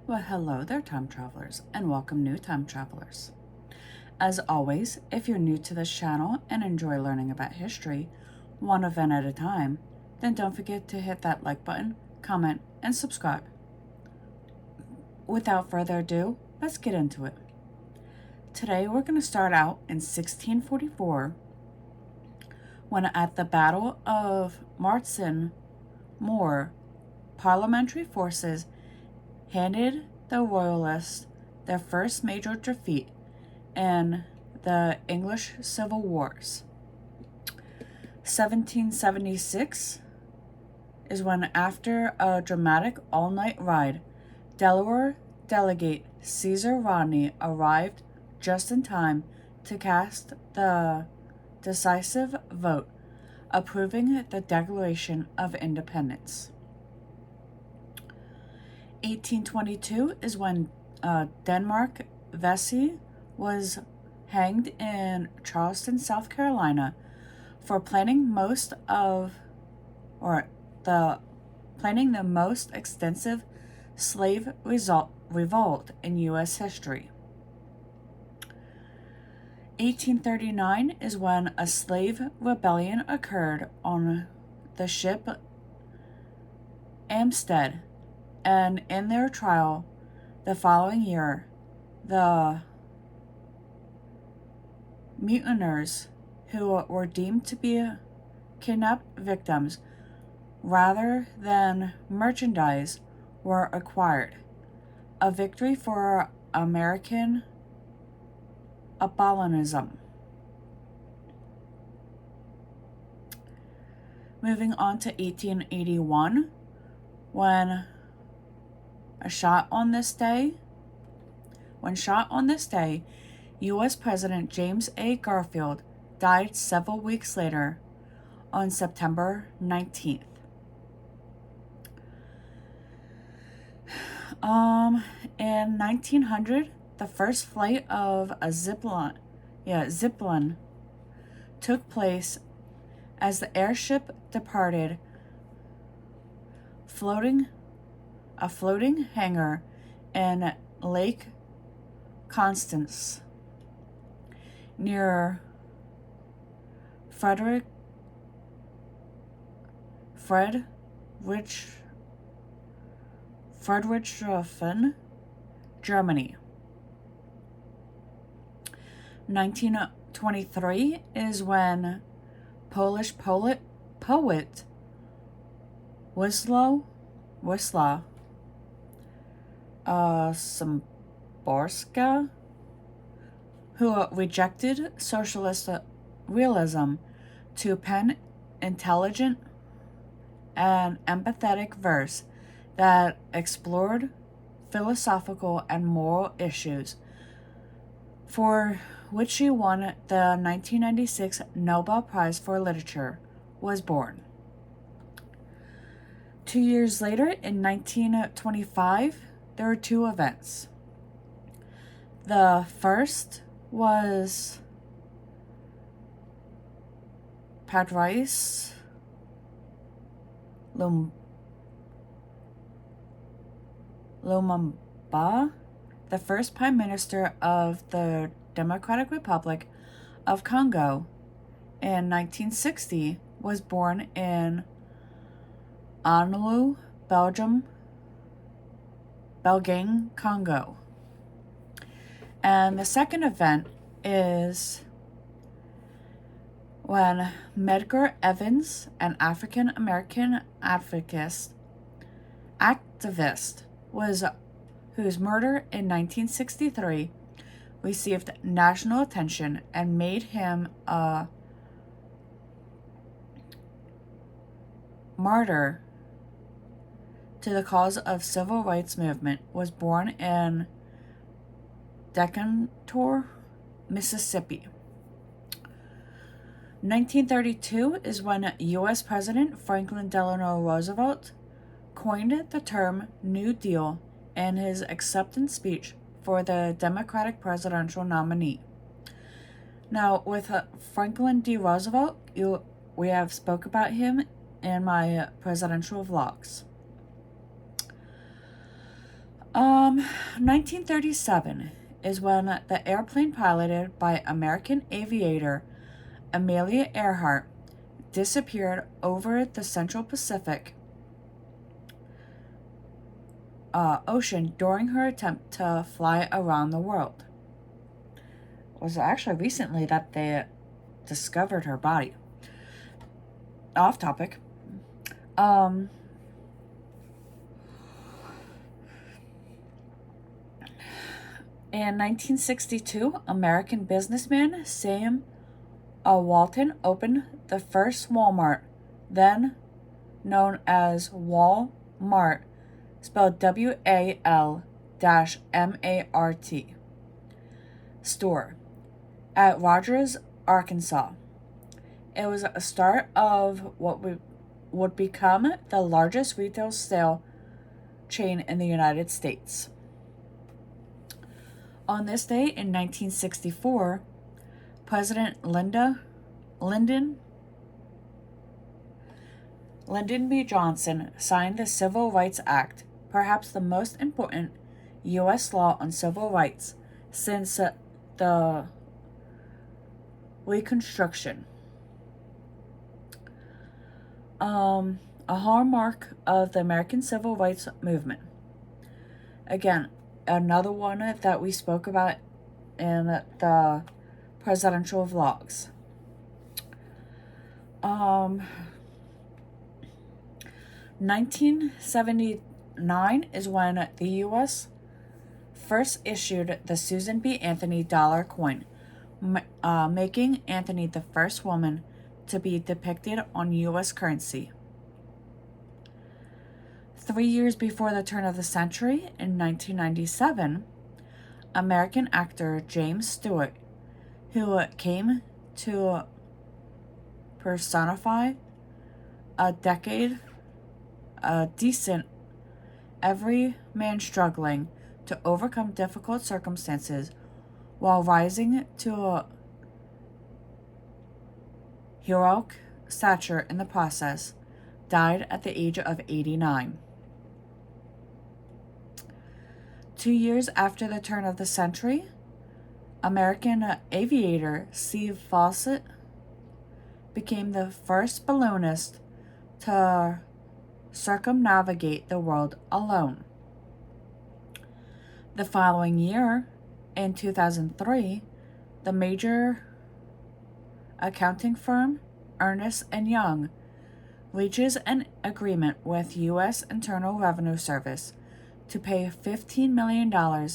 Well, hello there, time travelers, and welcome new time travelers. As always, if you're new to this channel and enjoy learning about history, one event at a time, then don't forget to hit that like button, comment, and subscribe. Without further ado, let's get into it. Today we're going to start out in 1644, when at the Battle of Martzen Moor, parliamentary forces handed the Royalists their first major defeat in the English Civil Wars. 1776 is when, after a dramatic all-night ride, Delaware delegate Caesar Rodney arrived just in time to cast the decisive vote approving the Declaration of Independence. 1822 is when Denmark Vesey was hanged in Charleston, South Carolina, for planning the most extensive slave revolt in U.S. history. 1839 is when a slave rebellion occurred on the ship Amstead, and in their trial the following year, the mutineers, who were deemed to be kidnapped victims rather than merchandise, were acquired, a victory for American abolitionism. Moving on to 1881, when shot on this day, U.S. President James A. Garfield died several weeks later on September 19th. In 1900, the first flight of a Zeppelin took place as the airship departed a floating hangar in Lake Constance near Friedrichshafen, Germany. 1923 is when Polish poet Wisław Szymborska, who rejected socialist realism, to pen intelligent and empathetic verse that explored philosophical and moral issues, for which she won the 1996 Nobel Prize for Literature, was born. 2 years later, in 1925, there were two events. The first was Patrice Lumumba, the first Prime Minister of the Democratic Republic of Congo in 1960, was born in Anlou, Belgium, Congo. And the second event is when Medgar Evers, an African American activist, whose murder in 1963 received national attention and made him a martyr to the cause of civil rights movement, was born in Decatur, Mississippi. 1932 is when U.S. President Franklin Delano Roosevelt coined the term New Deal in his acceptance speech for the Democratic presidential nominee. Now, with Franklin D. Roosevelt, we have spoke about him in my presidential vlogs. 1937 is when the airplane piloted by American aviator Amelia Earhart disappeared over the Central Pacific Ocean during her attempt to fly around the world. It was actually recently that they discovered her body. Off topic. In 1962, American businessman Sam Walton opened the first Walmart, then known as Walmart, spelled W-A-L-M-A-R-T, store at Rogers, Arkansas. It was a start of what would become the largest retail sale chain in the United States. On this day in 1964, President Lyndon B. Johnson signed the Civil Rights Act, perhaps the most important U.S. law on civil rights since the Reconstruction. A hallmark of the American Civil Rights Movement. Again, another one that we spoke about in the presidential vlogs. 1979 is when the U.S. first issued the Susan B. Anthony dollar coin, making Anthony the first woman to be depicted on U.S. currency. 3 years before the turn of the century, in 1997, American actor James Stewart, who came to personify a decent, every man struggling to overcome difficult circumstances while rising to a heroic stature in the process, died at the age of 89. 2 years after the turn of the century, American aviator Steve Fossett became the first balloonist to circumnavigate the world alone. The following year, in 2003, the major accounting firm Ernst & Young reaches an agreement with U.S. Internal Revenue Service to pay $15 million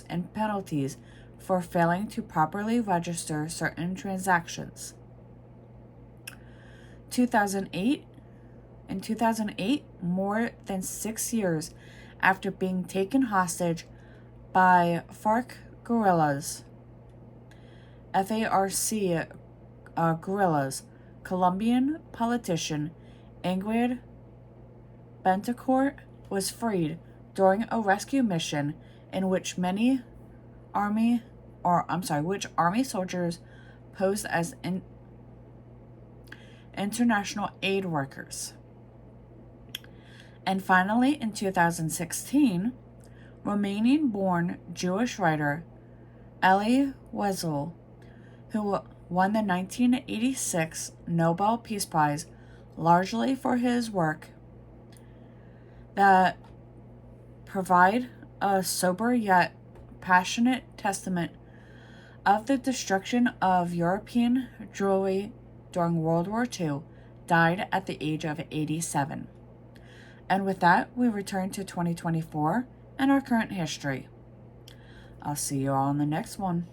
in penalties for failing to properly register certain transactions. In 2008, more than 6 years after being taken hostage by FARC guerrillas, guerrillas, Colombian politician Ingrid Betancourt was freed during a rescue mission in which army soldiers posed as international aid workers. And finally, in 2016, Romanian-born Jewish writer Elie Wiesel, who won the 1986 Nobel Peace Prize largely for his work that provide a sober yet passionate testament of the destruction of European Jewry during World War II, died at the age of 87. And with that, we return to 2024 and our current history. I'll see you all in the next one.